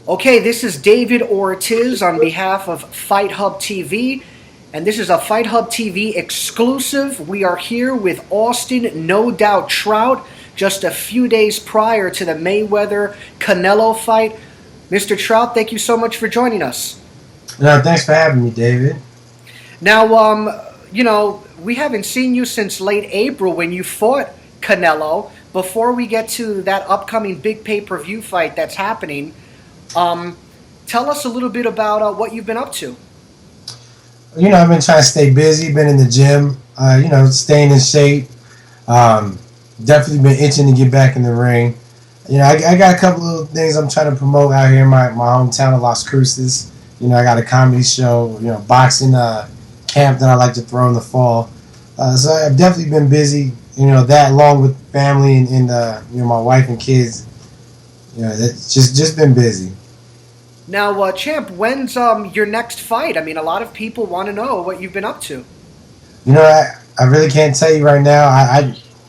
Okay, this is David Ortiz on behalf of Fight Hub TV, and this is a Fight Hub TV exclusive. We are here with Austin No Doubt Trout just a few days prior to the Mayweather Canelo fight. Mr. Trout, thank you so much for joining us. No, thanks for having me, David. Now, we haven't seen you since late April when you fought Canelo. Before we get to that upcoming big pay-per-view fight that's happening, Um, tell us a little bit about what you've been up to. I've been trying to stay busy, been in the gym, staying in shape. Um, Definitely been itching to get back in the ring. I got a couple of things I'm trying to promote out here in my hometown of Las Cruces. I got a comedy show, boxing camp that I like to throw in the fall. So I've definitely been busy, that along with family and my wife and kids. It's just been busy. Now, champ, when's your next fight? I mean, a lot of people want to know what you've been up to. I really can't tell you right now.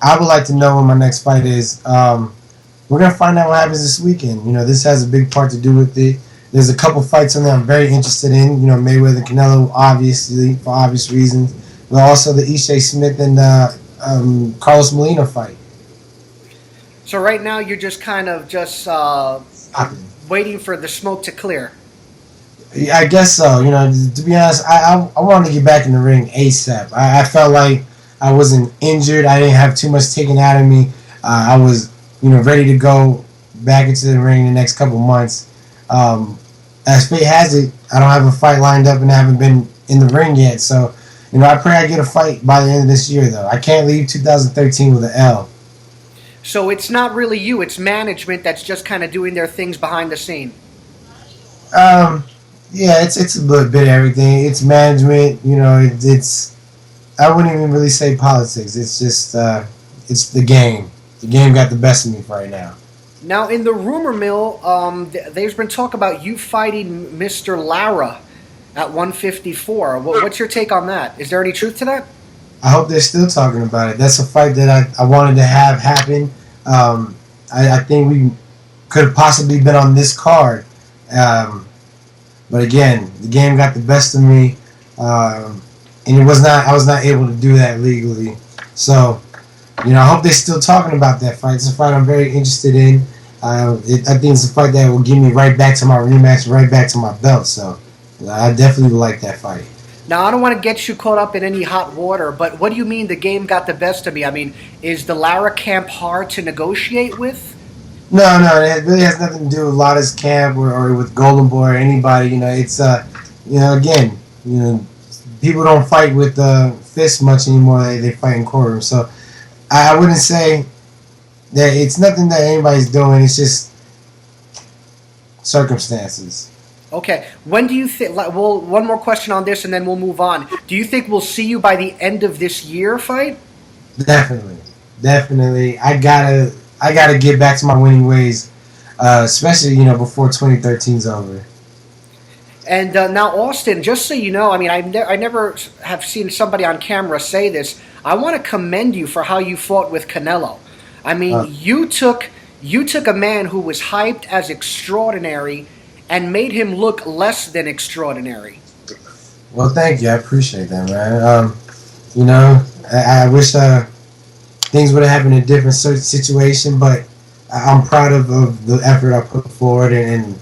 I would like to know when my next fight is. We're gonna find out what happens this weekend. This has a big part to do with it. There's a couple fights on there I'm very interested in. Mayweather and Canelo, obviously for obvious reasons, but also the Ishe Smith and Carlos Molina fight. So right now, you're just kind of just waiting for the smoke to clear. Yeah, I guess so. To be honest, I wanted to get back in the ring ASAP. I felt like I wasn't injured. I didn't have too much taken out of me. I was, ready to go back into the ring in the next couple months. As fate has it, I don't have a fight lined up and I haven't been in the ring yet. So, I pray I get a fight by the end of this year, though. I can't leave 2013 with an L. So it's not really you; it's management that's just kind of doing their things behind the scene. Um, yeah, it's a little bit of everything. It's management, it's I wouldn't even really say politics. It's just it's the game. The game got the best of me for right now. Now, in the rumor mill, there's been talk about you fighting Mr. Lara at 154. What's your take on that? Is there any truth to that? I hope they're still talking about it. That's a fight that I wanted to have happen. I think we could have possibly been on this card. But again, the game got the best of me. And I was not able to do that legally. So, I hope they're still talking about that fight. It's a fight I'm very interested in. I think it's a fight that will give me right back to my rematch, right back to my belt. So, I definitely would like that fight. Now, I don't want to get you caught up in any hot water, but what do you mean the game got the best of me? I mean, is the Lara camp hard to negotiate with? No, it really has nothing to do with Lotta's camp or with Golden Boy or anybody. It's again, people don't fight with fists much anymore. They fight in courtrooms. So I wouldn't say that it's nothing that anybody's doing. It's just circumstances. Okay. When do you think? Well, one more question on this, and then we'll move on. Do you think we'll see you by the end of this year fight? Definitely. I gotta get back to my winning ways, especially before 2013's over. And now, Austin, just so you know, I mean, I never have seen somebody on camera say this. I want to commend you for how you fought with Canelo. I mean, you took a man who was hyped as extraordinary and made him look less than extraordinary. Well, thank you. I appreciate that, man. I wish things would have happened in a different situation, but I'm proud of the effort I put forward and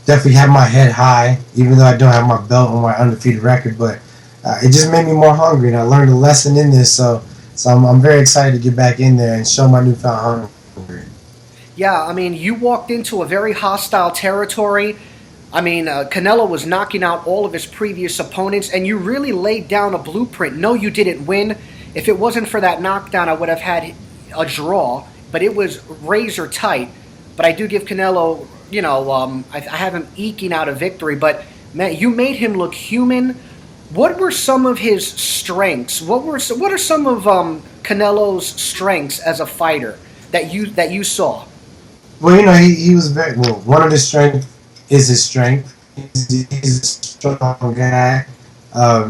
definitely have my head high, even though I don't have my belt on my undefeated record. But it just made me more hungry, and I learned a lesson in this. So I'm very excited to get back in there and show my newfound hunger. Yeah, I mean, you walked into a very hostile territory. I mean, Canelo was knocking out all of his previous opponents, and you really laid down a blueprint. No, you didn't win. If it wasn't for that knockdown, I would have had a draw, but it was razor tight. But I do give Canelo, I have him eking out a victory. But man, you made him look human. What were some of his strengths? What are some of Canelo's strengths as a fighter that you saw? Well, he was very well. One of his strengths is his strength. He's a strong guy.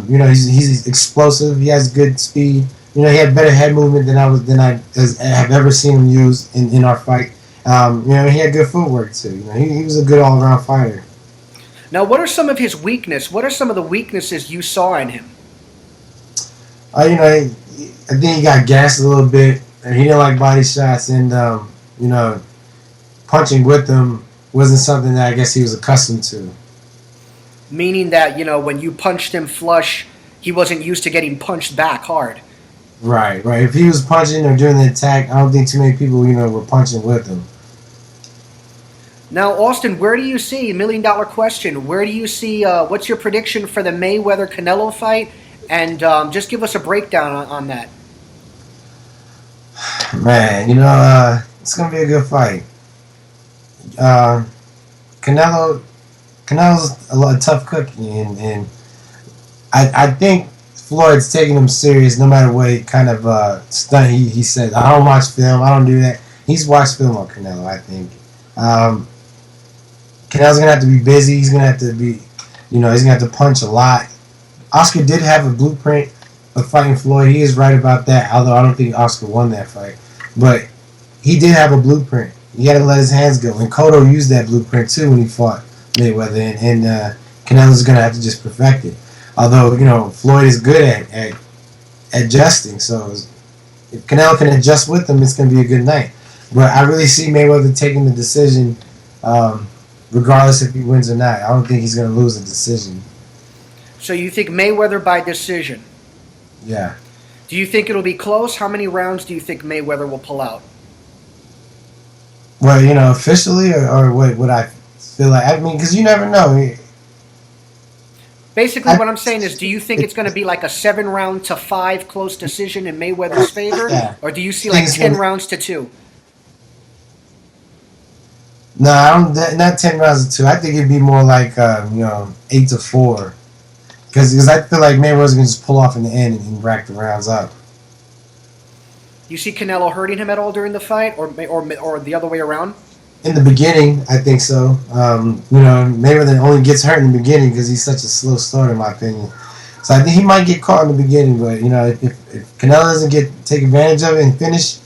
He's explosive. He has good speed. He had better head movement than I have ever seen him use in our fight. He had good footwork too. He was a good all around fighter. Now, what are some of his weakness? What are some of the weaknesses you saw in him? I think he got gassed a little bit, and he didn't like body shots, and punching with them wasn't something that I guess he was accustomed to. Meaning that, when you punched him flush, he wasn't used to getting punched back hard. Right, right. If he was punching or doing the attack, I don't think too many people, were punching with him. Now, Austin, where do you see, $1 million question, where do you see, what's your prediction for the Mayweather Canelo fight? And just give us a breakdown on that. Man, it's gonna be a good fight. Canelo, Canelo's a tough cookie, and I think Floyd's taking him serious no matter what kind of stunt he said. I don't watch film. I don't do that. He's watched film on Canelo, I think. Canelo's gonna have to be busy. He's gonna have to be, he's gonna have to punch a lot. Oscar did have a blueprint of fighting Floyd. He is right about that. Although I don't think Oscar won that fight, but he did have a blueprint. He had to let his hands go, and Cotto used that blueprint too when he fought Mayweather, and Canelo's gonna have to just perfect it. Although Floyd is good at adjusting, so if Canelo can adjust with him, it's gonna be a good night. But I really see Mayweather taking the decision, regardless if he wins or not. I don't think he's gonna lose a decision. So you think Mayweather by decision? Yeah. Do you think it'll be close? How many rounds do you think Mayweather will pull out? Well, officially, or what would I feel like? I mean, because you never know. Basically, what I'm saying is, do you think it's going to be like a 7-round to 5 close decision in Mayweather's favor? Yeah. Or do you see like 10 rounds to 2? No, not 10 rounds to 2. I think it'd be more like 8-4. Because I feel like Mayweather's going to just pull off in the end and rack the rounds up. You see Canelo hurting him at all during the fight, or the other way around? In the beginning, I think so. Mayweather only gets hurt in the beginning because he's such a slow starter, in my opinion. So I think he might get caught in the beginning, but if Canelo doesn't take advantage of it and finish,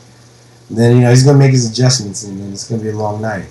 then he's going to make his adjustments, and then it's going to be a long night.